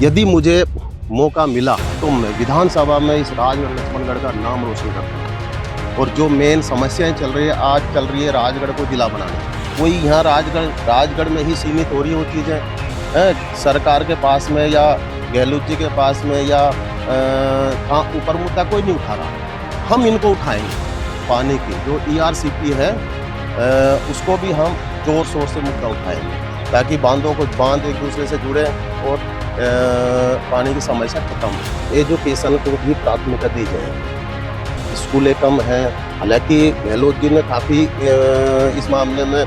यदि मुझे मौका मिला तो मैं विधानसभा में इस राजगढ़ लक्ष्मणगढ़ का नाम रोशन करता। और जो मेन समस्याएं चल रही है, आज चल रही है राजगढ़ को जिला बनाने, वही यहाँ राजगढ़ में ही सीमित हो रही है वो चीज़ें। सरकार के पास में या गहलोत जी के पास में या ऊपर मुद्दा कोई नहीं उठा रहा। हम इनको उठाएंगे। पानी की जो ERCP है उसको भी हम जोर शोर से मुद्दा उठाएंगे ताकि बांध एक दूसरे से जुड़े और पानी की समस्या खत्म हो। एजुकेशन को भी प्राथमिकता दी जाए। स्कूलें कम हैं, हालांकि गहलोत जी ने काफ़ी इस मामले में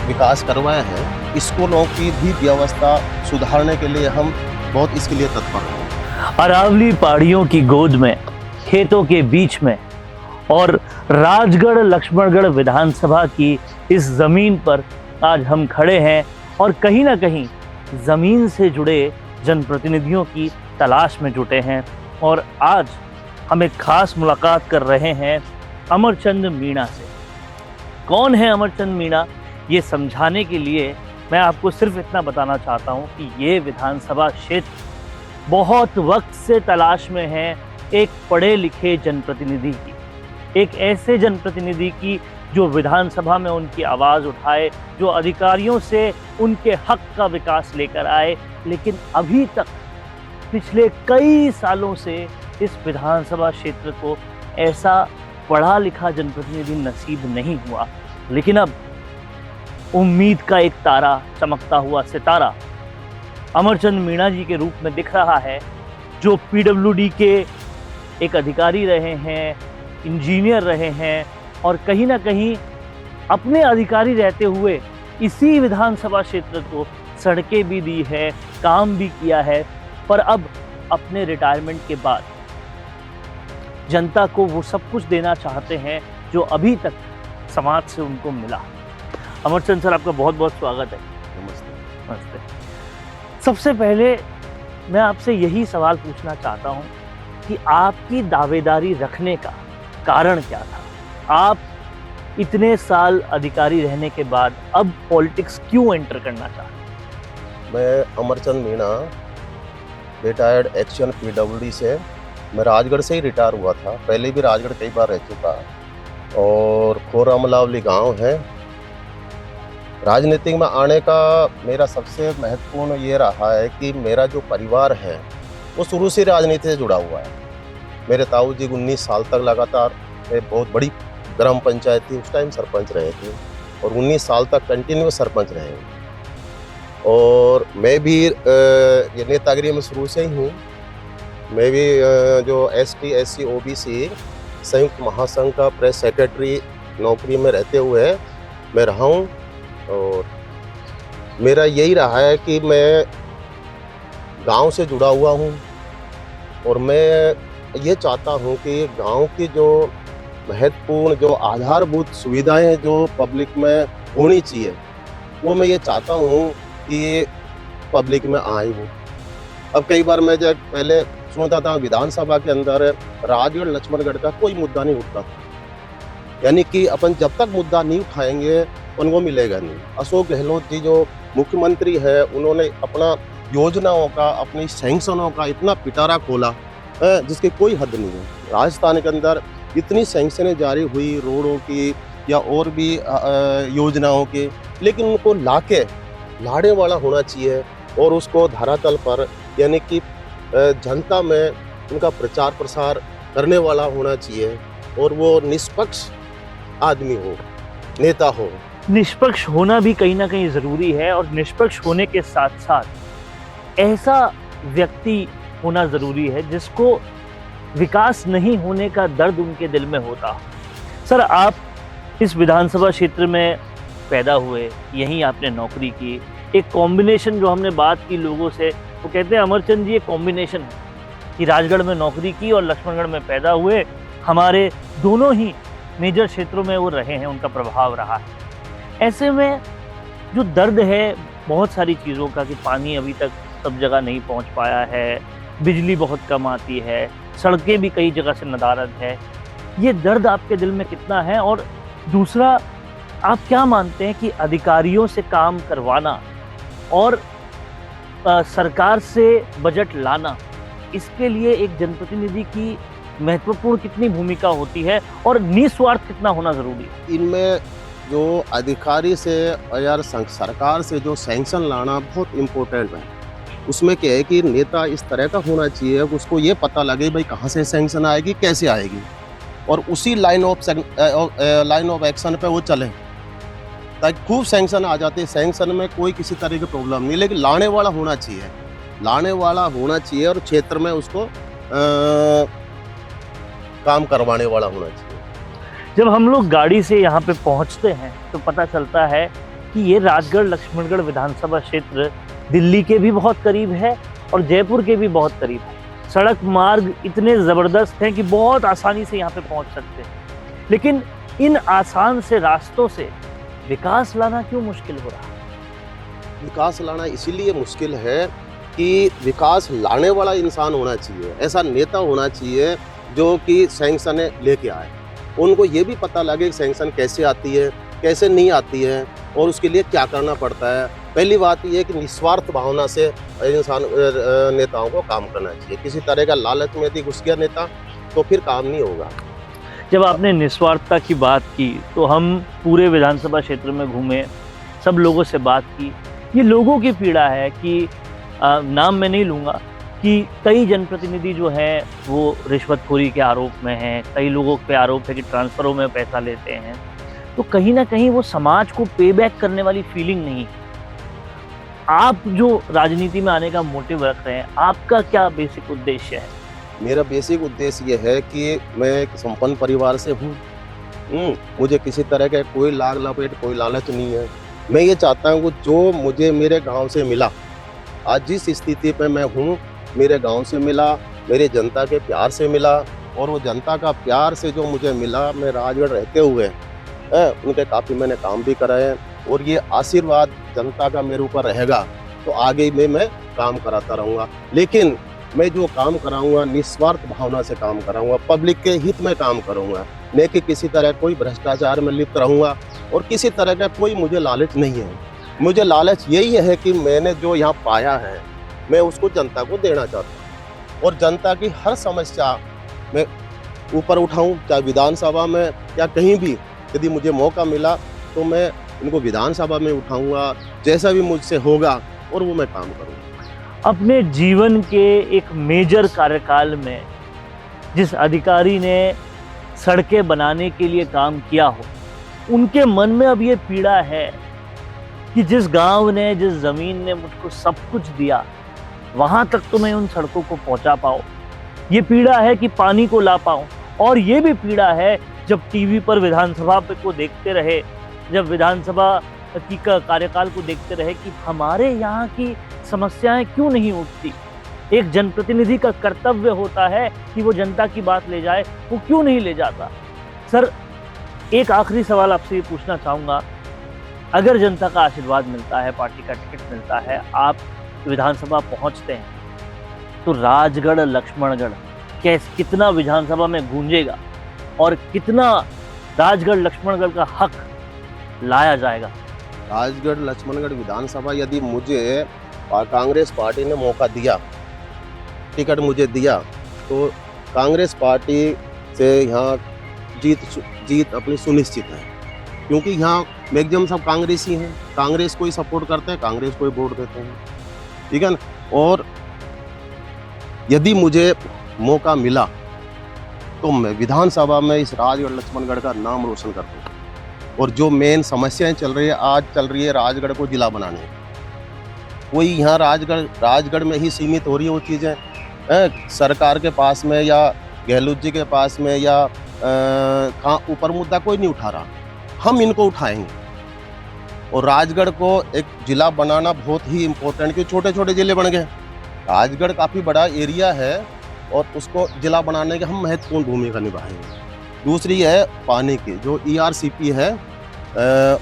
विकास करवाया है। स्कूलों की भी व्यवस्था सुधारने के लिए हम बहुत इसके लिए तत्पर हैं। अरावली पहाड़ियों की गोद में, खेतों के बीच में और राजगढ़ लक्ष्मणगढ़ विधानसभा की इस ज़मीन पर आज हम खड़े हैं और कहीं ना कहीं ज़मीन से जुड़े जनप्रतिनिधियों की तलाश में जुटे हैं। और आज हम एक खास मुलाकात कर रहे हैं अमरचंद मीणा से। कौन है अमरचंद मीणा, ये समझाने के लिए मैं आपको सिर्फ इतना बताना चाहता हूँ कि ये विधानसभा क्षेत्र बहुत वक्त से तलाश में है एक पढ़े लिखे जनप्रतिनिधि की, एक ऐसे जनप्रतिनिधि की जो विधानसभा में उनकी आवाज़ उठाए, जो अधिकारियों से उनके हक का विकास लेकर आए। लेकिन अभी तक पिछले कई सालों से इस विधानसभा क्षेत्र को ऐसा पढ़ा लिखा जनप्रतिनिधि नसीब नहीं हुआ। लेकिन अब उम्मीद का एक तारा, चमकता हुआ सितारा अमरचंद मीणा जी के रूप में दिख रहा है, जो PWD के एक अधिकारी रहे हैं, इंजीनियर रहे हैं और कहीं ना कहीं अपने अधिकारी रहते हुए इसी विधानसभा क्षेत्र को सड़कें भी दी है, काम भी किया है। पर अब अपने रिटायरमेंट के बाद जनता को वो सब कुछ देना चाहते हैं जो अभी तक समाज से उनको मिला। अमरचंद सर, आपका बहुत बहुत स्वागत है। नमस्ते। नमस्ते। सबसे पहले मैं आपसे यही सवाल पूछना चाहता हूँ कि आपकी दावेदारी रखने का कारण क्या था? आप इतने साल अधिकारी रहने के बाद अब पॉलिटिक्स क्यों एंटर करना चाहते? मैं Amarchand Meena, retired action PWD से। मैं राजगढ़ से ही रिटायर हुआ था। पहले भी राजगढ़ कई बार रह चुका और खोरा मलावली गांव है। राजनीति में आने का मेरा सबसे महत्वपूर्ण ये रहा है कि मेरा जो परिवार है वो शुरू से राजनीति से जुड़ा हुआ है। मेरे ताऊ जी 19 साल तक लगातार बहुत बड़ी ग्राम पंचायत थी, उस टाइम सरपंच रहे थे और 19 साल तक कंटिन्यू सरपंच रहे। और मैं भी ये नेतागिरी में शुरू से ही हूँ। मैं भी जो ST SC OBC संयुक्त महासंघ का प्रेस सेक्रेटरी नौकरी में रहते हुए मैं रहा हूँ। और मेरा यही रहा है कि मैं गांव से जुड़ा हुआ हूँ और मैं ये चाहता हूँ कि गांव की जो महत्वपूर्ण जो आधारभूत सुविधाएं जो पब्लिक में होनी चाहिए, वो मैं ये चाहता हूँ कि पब्लिक में आए वो। अब कई बार मैं जब पहले सुनता था विधानसभा के अंदर राजगढ़ लक्ष्मणगढ़ का कोई मुद्दा नहीं उठता था, यानी कि अपन जब तक मुद्दा नहीं उठाएंगे उनको मिलेगा नहीं। अशोक गहलोत जी जो मुख्यमंत्री है, उन्होंने अपना योजनाओं का, अपनी सैंक्शनों का इतना पिटारा खोला जिसकी कोई हद नहीं है। राजस्थान के अंदर इतनी सैंक्शनें जारी हुई रोडों की या और भी योजनाओं की, लेकिन उनको लाने वाला होना चाहिए और उसको धरातल पर यानी कि जनता में उनका प्रचार प्रसार करने वाला होना चाहिए और वो निष्पक्ष आदमी हो, नेता हो। निष्पक्ष होना भी कहीं ना कहीं ज़रूरी है और निष्पक्ष होने के साथ साथ ऐसा व्यक्ति होना ज़रूरी है जिसको विकास नहीं होने का दर्द उनके दिल में होता। सर, आप इस विधानसभा क्षेत्र में पैदा हुए, यहीं आपने नौकरी की। एक कॉम्बिनेशन जो हमने बात की लोगों से, वो कहते हैं अमरचंद जी एक कॉम्बिनेशन है कि राजगढ़ में नौकरी की और लक्ष्मणगढ़ में पैदा हुए। हमारे दोनों ही मेजर क्षेत्रों में वो रहे हैं, उनका प्रभाव रहा है। ऐसे में जो दर्द है बहुत सारी चीज़ों का कि पानी अभी तक सब जगह नहीं पहुंच पाया है, बिजली बहुत कम आती है, सड़कें भी कई जगह से नदारद है, ये दर्द आपके दिल में कितना है? और दूसरा, आप क्या मानते हैं कि अधिकारियों से काम करवाना और सरकार से बजट लाना, इसके लिए एक जनप्रतिनिधि की महत्वपूर्ण कितनी भूमिका होती है और निस्वार्थ कितना होना जरूरी है? इनमें जो अधिकारी से यार सरकार से जो सैंक्शन लाना बहुत इम्पोर्टेंट है। उसमें क्या है कि नेता इस तरह का होना चाहिए कि उसको ये पता लगे भाई कहाँ से सैंक्शन आएगी, कैसे आएगी, और उसी लाइन ऑफ एक्शन पे वो चले, ताकि खूब सैंक्शन आ जाते। सैंक्शन में कोई किसी तरह की प्रॉब्लम नहीं, लेकिन लाने वाला होना चाहिए, लाने वाला होना चाहिए और क्षेत्र में उसको काम करवाने वाला होना चाहिए। जब हम लोग गाड़ी से यहाँ पे पहुँचते हैं तो पता चलता है कि ये राजगढ़ लक्ष्मणगढ़ विधानसभा क्षेत्र दिल्ली के भी बहुत करीब है और जयपुर के भी बहुत करीब है। सड़क मार्ग इतने ज़बरदस्त हैं कि बहुत आसानी से यहाँ पे पहुँच सकते हैं, लेकिन इन आसान से रास्तों से विकास लाना क्यों मुश्किल हो रहा है? विकास लाना इसीलिए मुश्किल है कि विकास लाने वाला इंसान होना चाहिए, ऐसा नेता होना चाहिए जो कि सैंक्शन लेके आए। उनको ये भी पता लगे कि सैंक्शन कैसे आती है, कैसे नहीं आती है और उसके लिए क्या करना पड़ता है। पहली बात ये है कि निस्वार्थ भावना से इंसान नेताओं को काम करना चाहिए। किसी तरह का लालच में यदि घुस गया नेता तो फिर काम नहीं होगा। जब आपने निस्वार्थता की बात की तो हम पूरे विधानसभा क्षेत्र में घूमे, सब लोगों से बात की। ये लोगों की पीड़ा है कि नाम मैं नहीं लूँगा कि कई जनप्रतिनिधि जो हैं वो रिश्वतखोरी के आरोप में हैं, कई लोगों पे आरोप है कि ट्रांसफरों में पैसा लेते हैं, तो कहीं ना कहीं वो समाज को पे बैक करने वाली फीलिंग नहीं। आप जो राजनीति में आने का मोटिव रख रहे हैं, आपका क्या बेसिक उद्देश्य है? मेरा बेसिक उद्देश्य ये है कि मैं एक संपन्न परिवार से हूँ। मुझे किसी तरह का कोई लाग लपेट, कोई लालच नहीं है। मैं ये चाहता हूँ कि जो मुझे मेरे गांव से मिला, आज जिस स्थिति पे मैं हूँ, मेरे गांव से मिला, मेरे जनता के प्यार से मिला, और वो जनता का प्यार से जो मुझे मिला, मैं राजगढ़ रहते हुए उनके काफ़ी मैंने काम भी कराए, और ये आशीर्वाद जनता का मेरे ऊपर रहेगा तो आगे में मैं काम कराता रहूँगा। लेकिन मैं जो काम कराऊंगा निस्वार्थ भावना से काम कराऊंगा, पब्लिक के हित में काम करूंगा, न कि किसी तरह कोई भ्रष्टाचार में लिप्त रहूंगा, और किसी तरह का कोई मुझे लालच नहीं है। मुझे लालच यही है कि मैंने जो यहाँ पाया है मैं उसको जनता को देना चाहता हूँ, और जनता की हर समस्या मैं ऊपर उठाऊँ, चाहे विधानसभा में या कहीं भी यदि मुझे मौका मिला तो मैं इनको विधानसभा में उठाऊँगा, जैसा भी मुझसे होगा, और वो मैं काम करूँगा। अपने जीवन के एक मेजर कार्यकाल में जिस अधिकारी ने सड़कें बनाने के लिए काम किया हो, उनके मन में अब ये पीड़ा है कि जिस गांव ने, जिस ज़मीन ने मुझको सब कुछ दिया, वहां तक तो मैं उन सड़कों को पहुंचा पाऊं। ये पीड़ा है कि पानी को ला पाऊं, और ये भी पीड़ा है जब टीवी पर विधानसभा को देखते रहे, जब विधानसभा की कार्यकाल को देखते रहे कि हमारे यहाँ की समस्याएं क्यों नहीं उठती। एक जनप्रतिनिधि का कर्तव्य होता है कि वो जनता की बात ले जाए, वो क्यों नहीं ले जाता? सर, एक आखिरी सवाल आपसे ये पूछना चाहूँगा, अगर जनता का आशीर्वाद मिलता है, पार्टी का टिकट मिलता है, आप विधानसभा पहुँचते हैं, तो राजगढ़ लक्ष्मणगढ़ कितना विधानसभा में गूंजेगा और कितना राजगढ़ लक्ष्मणगढ़ का हक लाया जाएगा? राजगढ़ लक्ष्मणगढ़ विधानसभा यदि मुझे कांग्रेस पार्टी ने मौका दिया, टिकट मुझे दिया, तो कांग्रेस पार्टी से यहाँ जीत अपनी सुनिश्चित है, क्योंकि यहाँ मैक्सिमम सब कांग्रेसी हैं, कांग्रेस को ही सपोर्ट करते हैं, कांग्रेस को ही वोट देते हैं, ठीक है ना। और यदि मुझे मौका मिला तो मैं विधानसभा में इस राजगढ़ लक्ष्मणगढ़ का नाम रोशन करता हूँ, और जो मेन समस्याएं चल रही है, आज चल रही है राजगढ़ को जिला बनाने, कोई यहाँ राजगढ़ में ही सीमित हो रही है वो चीज़ें, सरकार के पास में या गहलोत जी के पास में या कहाँ ऊपर मुद्दा कोई नहीं उठा रहा। हम इनको उठाएंगे, और राजगढ़ को एक जिला बनाना बहुत ही इम्पोर्टेंट, क्योंकि छोटे छोटे जिले बन गए, राजगढ़ काफ़ी बड़ा एरिया है, और उसको जिला बनाने की हम महत्वपूर्ण भूमिका निभाएंगे। दूसरी है पानी की, जो ERCP है,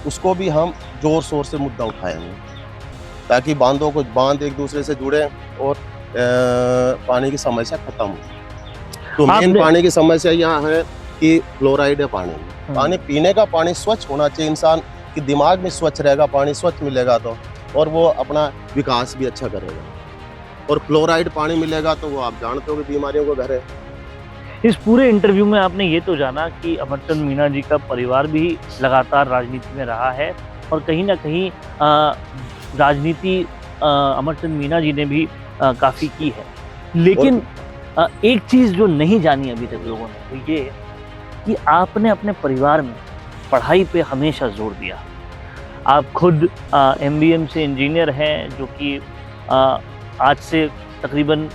उसको भी हम जोर शोर से मुद्दा उठाएंगे, ताकि बांध एक दूसरे से जुड़े और पानी की समस्या खत्म हो। तो मेन पानी की समस्या यहाँ है कि फ्लोराइड है पानी में। पानी पीने का पानी स्वच्छ होना चाहिए, इंसान के दिमाग में स्वच्छ रहेगा, पानी स्वच्छ मिलेगा तो और वो अपना विकास भी अच्छा करेगा। और फ्लोराइड पानी मिलेगा तो वो आप जानते हो कि बीमारियों का घर है। इस पूरे इंटरव्यू में आपने ये तो जाना कि अमरचंद मीणा जी का परिवार भी लगातार राजनीति में रहा है और कहीं ना कहीं राजनीति अमरचंद मीणा जी ने भी काफ़ी की है। लेकिन एक चीज़ जो नहीं जानी अभी तक लोगों ने वो ये कि आपने अपने परिवार में पढ़ाई पे हमेशा जोर दिया। आप खुद MBM से इंजीनियर हैं, जो कि आज से तकरीबन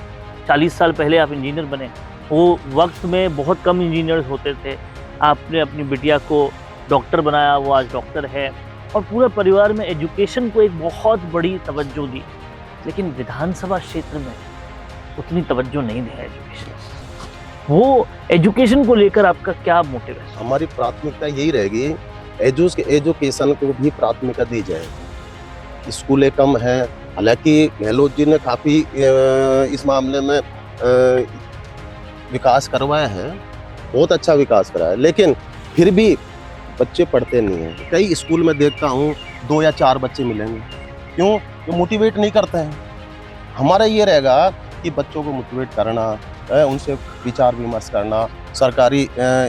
40 साल पहले आप इंजीनियर बने। वो वक्त में बहुत कम इंजीनियर्स होते थे। आपने अपनी बिटिया को डॉक्टर बनाया, वो आज डॉक्टर है और पूरे परिवार में एजुकेशन को एक बहुत बड़ी तवज्जो दी। लेकिन विधानसभा क्षेत्र में उतनी तवज्जो नहीं दिया एजुकेशन। वो एजुकेशन को लेकर आपका क्या मोटिव है? हमारी प्राथमिकता यही रहेगी, एजुकेशन को भी प्राथमिकता दी जाए। स्कूलें कम हैं, हालांकि गहलोत जी ने काफ़ी इस मामले में विकास करवाया है, बहुत अच्छा विकास कराया है, लेकिन फिर भी बच्चे पढ़ते नहीं हैं। कई स्कूल में देखता हूँ 2 या 4 बच्चे मिलेंगे। क्यों? वो मोटिवेट नहीं करते हैं। हमारा ये रहेगा कि बच्चों को मोटिवेट करना, उनसे विचार विमर्श करना, सरकारी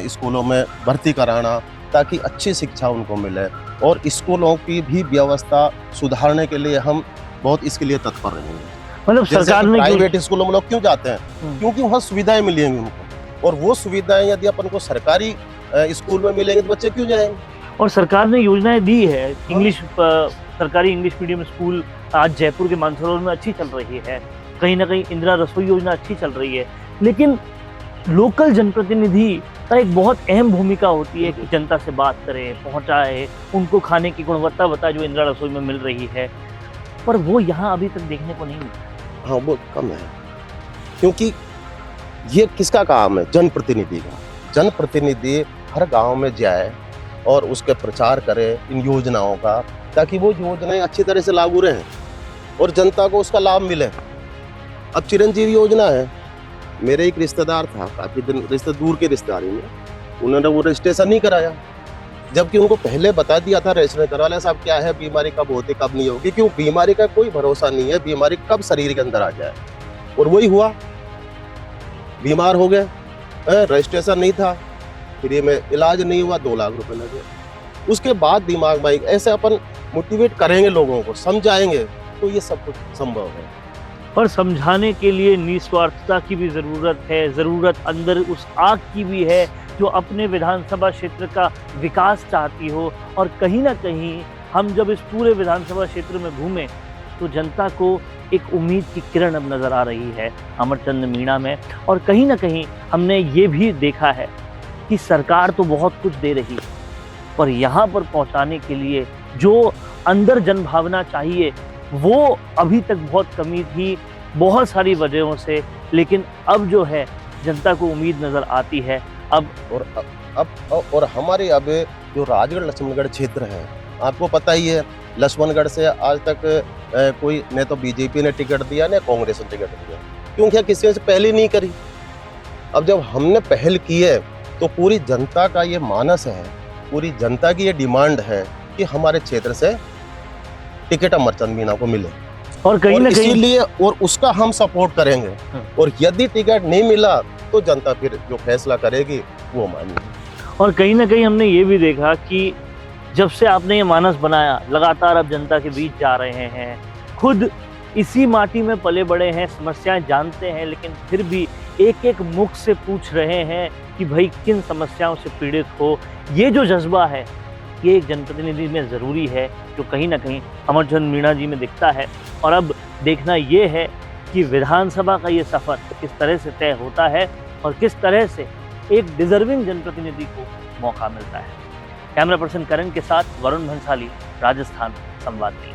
स्कूलों में भर्ती कराना ताकि अच्छी शिक्षा उनको मिले। और स्कूलों की भी व्यवस्था सुधारने के लिए हम बहुत इसके लिए तत्पर रहेंगे। मतलब सरकार ने प्राइवेट स्कूलों में लोग क्यों जाते हैं? क्योंकि वहाँ सुविधाएं मिलेंगी उनको, और वो सुविधाएं यदि अपन को सरकारी स्कूल में मिलेंगे तो बच्चे क्यों जाएंगे? और सरकार ने योजनाएं दी है। इंग्लिश सरकारी इंग्लिश मीडियम स्कूल आज जयपुर के मानसरोवर में अच्छी चल रही है। कहीं ना कहीं इंदिरा रसोई योजना अच्छी चल रही है। लेकिन लोकल जनप्रतिनिधि का एक बहुत अहम भूमिका होती है कि जनता से बात करे, पहुंचाए, उनको खाने की गुणवत्ता बताए जो इंदिरा रसोई में मिल रही है, पर वो यहाँ अभी तक देखने को नहीं मिला। हाँ, वो कम है, क्योंकि ये किसका काम है? जनप्रतिनिधि का। जनप्रतिनिधि हर गांव में जाए और उसके प्रचार करे इन योजनाओं का, ताकि वो योजनाएं अच्छी तरह से लागू रहें और जनता को उसका लाभ मिले। अब चिरंजीवी योजना है, मेरे एक रिश्तेदार था, काफ़ी दिन दूर के रिश्तेदारी में, उन्होंने वो रजिस्ट्रेशन नहीं कराया, जबकि उनको पहले बता दिया था रजिस्ट्रेशन करवा लें। साहब क्या है, बीमारी कब होती कब नहीं होगी, क्यों? बीमारी का कोई भरोसा नहीं है, बीमारी कब शरीर के अंदर आ जाए। और वही हुआ, बीमार हो गए, रजिस्ट्रेशन नहीं था, फ्री में इलाज नहीं हुआ, 2 लाख रुपए लगे। उसके बाद दिमाग में ऐसे अपन मोटिवेट करेंगे, लोगों को समझाएंगे तो ये सब कुछ संभव है। और समझाने के लिए निस्वार्थता की भी ज़रूरत है। ज़रूरत अंदर उस आग की भी है जो अपने विधानसभा क्षेत्र का विकास चाहती हो। और कहीं ना कहीं हम जब इस पूरे विधानसभा क्षेत्र में घूमें तो जनता को एक उम्मीद की किरण अब नज़र आ रही है अमरचंद मीणा में। और कहीं ना कहीं हमने ये भी देखा है कि सरकार तो बहुत कुछ दे रही है, पर यहाँ पर पहुँचाने के लिए जो अंदर जनभावना चाहिए वो अभी तक बहुत कमी थी, बहुत सारी वजहों से। लेकिन अब जो है जनता को उम्मीद नज़र आती है। अब हमारे अब जो राजगढ़ लक्ष्मणगढ़ क्षेत्र है, आपको पता ही है, लक्ष्मणगढ़ से आज तक कोई न तो बीजेपी ने टिकट दिया न कांग्रेस ने टिकट दिया, क्योंकि किसी से पहले नहीं करी। अब जब हमने पहल की है तो पूरी जनता का ये मानस है, पूरी जनता की ये डिमांड है कि हमारे क्षेत्र से टिकट अमरचंद मीणा को मिले। और कहीं ना कहीं इसीलिए और उसका हम सपोर्ट करेंगे। और यदि टिकट नहीं मिला तो जनता फिर जो फैसला करेगी वो मानेगी। और कहीं ना कहीं हमने ये भी देखा कि जब से आपने ये मानस बनाया, लगातार अब जनता के बीच जा रहे हैं, खुद इसी माटी में पले बड़े हैं, समस्याएं जानते हैं, लेकिन फिर भी एक एक मुख से पूछ रहे हैं कि भाई किन समस्याओं से पीड़ित हो। ये जो जज्बा है ये एक जनप्रतिनिधि में ज़रूरी है, जो कहीं ना कहीं अमरचंद मीणा जी में दिखता है। और अब देखना ये है कि विधानसभा का ये सफ़र किस तरह से तय होता है और किस तरह से एक डिजर्विंग जनप्रतिनिधि को मौका मिलता है। कैमरा पर्सन करण के साथ वरुण भंसाली, राजस्थान संवाद के लिए।